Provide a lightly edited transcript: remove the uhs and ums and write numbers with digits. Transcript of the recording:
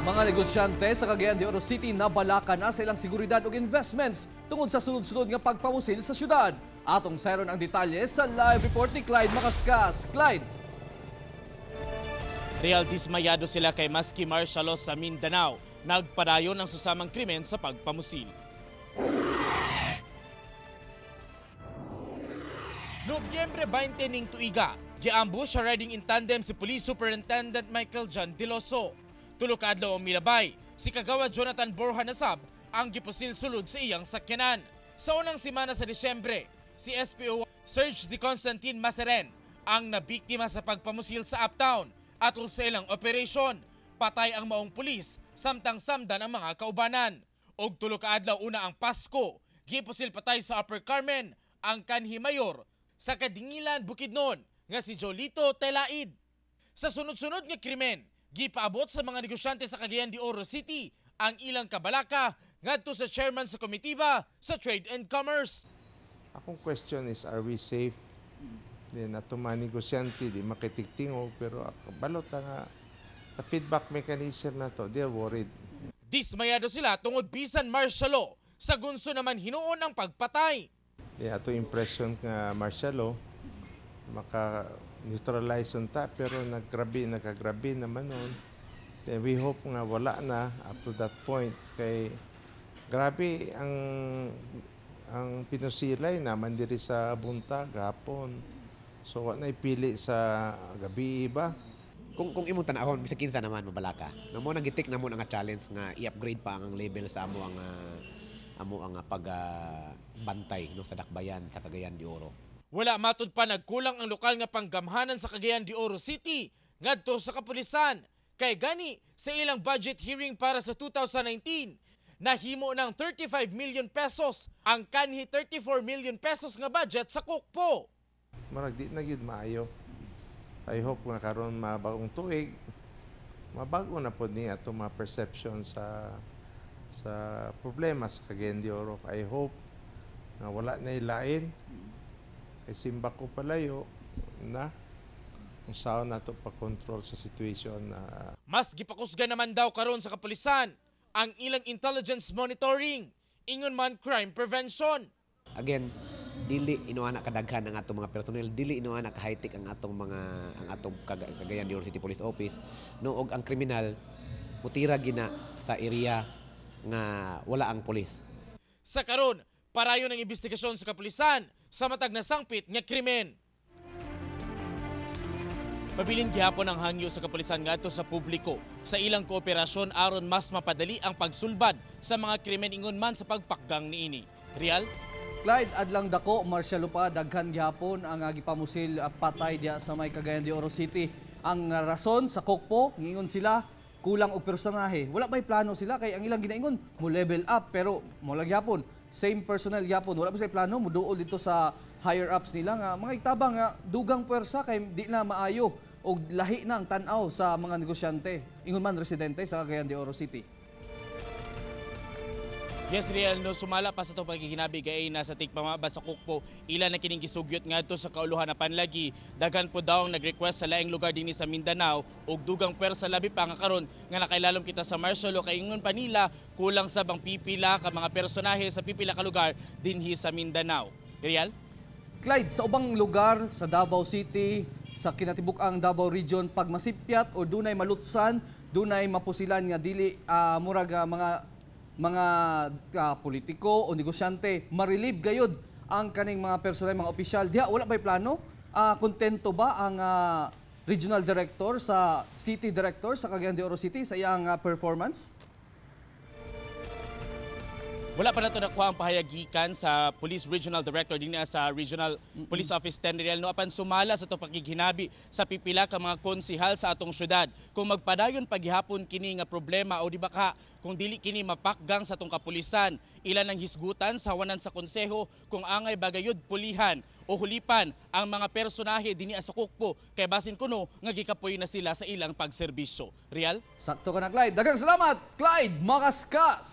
Mga negosyante sa Cagayan de Oro City nabalakan na sa ilang seguridad ug investments tungod sa sunod-sunod nga pagpamusil sa syudad. Atong sayron ang detalye sa live report ni Clyde Macascas. Clyde. Real dismayado sila kay maski martial law sa Mindanao. Nagpadayon ang susamang krimen sa pagpamusil. Nobyembre 20 ning tuiga, giambush sa riding in tandem si Police Superintendent Michael John Diloso. Tulo ka adlaw ang milabay, si Kagawad Jonathan Borja Nasab ang gipusil sulod sa iyang sakyanan. Sa unang semana sa Disyembre, si SPO Serge de Constantine Maseren ang nabiktima sa pagpamusil sa Uptown. Atol sa ilang operasyon, patay ang maong pulis samtang samdan ang mga kaubanan. Og tulo ka adlaw una ang Pasko, gipusil patay sa Upper Carmen ang kanhi mayor sa Kadingilan, Bukidnon nga si Jolito Telaid. Sa sunod-sunod nga krimen, gipaabot sa mga negosyante sa Cagayan de Oro City ang ilang kabalaka ngadto sa chairman sa komitiba sa Trade and Commerce. Akong question is, are we safe? Then ato mga negosyante, di makitigtingog, pero balot nga feedback mechanism na to, they're worried. Dismayado sila tungod bisan martial law, sa gunso naman hinuon ang pagpatay. Ato impression nga martial law, maka-neutralize unta, pero nagkagrabe naman nun. Then we hope nga wala na up to that point. Kay grabe ang pinusilay naman diri sa buntag, hapon. So wala na ipili sa gabi ba? Kung imong tanahon bisag kinsa naman mabalaka. Namo nang gitik namo nga challenge nga i-upgrade pa ang level sa amo ang pagbantay no sa dakbayan sa Cagayan de Oro. Wala matud pa nagkulang ang lokal nga panggamhanan sa Cagayan de Oro City ngadto sa kapulisan. Kay gani sa ilang budget hearing para sa 2019, nahimo ng 35 million pesos ang kanhi 34 million pesos nga budget sa Kukpo. Marag di na gyud maayo. I hope nga karon mabagong tuig, mabago na pod ni ato mga perception sa problema sa Cagayan de Oro. I hope na wala na ilain. Kay simba ko palayo na kung saan nato pa-control sa situation na mas gipakusgan naman daw karon sa kapulisan ang ilang intelligence monitoring, ingon man crime prevention. Again, dili inuana kadaghan ang atong mga personnel, dili inuana ka high-tech ang atong Cagayan de Oro City Police Office. No, og ang kriminal mutira gina sa area nga wala ang pulis. Sa karon, parayon ang investigasyon sa kapulisan sa matag na sangpit nga krimen. Pabilin gihapon ang hangyo sa kapulisan ngadto sa publiko sa ilang kooperasyon aron mas mapadali ang pagsulbad sa mga krimen ingon man sa pagpakgang niini. Real? Clyde, adlang dako martial law pa daghan gihapon ang gipamusil patay diya sa may Cagayan de Oro City. Ang rason sa Kukpo, ngingon sila kulang og personahe. Wala ba'y plano sila kay ang ilang ginaingon mo level up pero mo lang gihapon same personnel gihapon. Wala ba say plano mo duol dito sa higher ups nila nga mga itabang nga dugang puwersa kay di na maayo og lahi na ang tan-aw sa mga negosyante. Ingon man residente sa Cagayan de Oro City. Yes, Real, no, sumala pa sa itong pagkikinabi kay na sa tigpamaba sa Kukpo, ilan na kining gisugyot nga ito sa kauluhan na panlagi. Daghan po daw ang nag-request sa laing lugar din sa Mindanao ug dugang pwersa labi pa nga karon nga nakailalom kita sa martial law kay ingon pa nila kulang sa bang pipila ka mga personahe sa pipila ka lugar dinhi sa Mindanao. Real? Clyde, sa ubang lugar sa Davao City, sa kinatibuk-ang Davao Region, pag masipyat o dunay malutsan, dunay mapusilan nga dili murag mga politiko o negosyante ma-relieve gayud ang kaning mga personel, mga opisyal. Diha wala ba'y plano? Kontento ba ang regional director sa city director sa Cagayan de Oro City sa iyang performance? Wala pa na ito nakuha ang pahayagikan sa Police Regional Director din sa Regional Police Office 10 Real no apan sumala sa ito pagkikinabi sa pipila ka mga konsihal sa atong syudad. Kung magpadayon paghihapon kini nga problema o di ba ka kung dili kini mapakgang sa atong kapulisan, ilan ang hisgutan sa hawanan sa konseho kung angay bagayod pulihan o hulipan ang mga personahe dinhi sa Kukpo kay basin kuno nga gikapoy na sila sa ilang pagserbisyo. Real? Sakto ka na, Clyde. Daghang salamat, Clyde Macascas.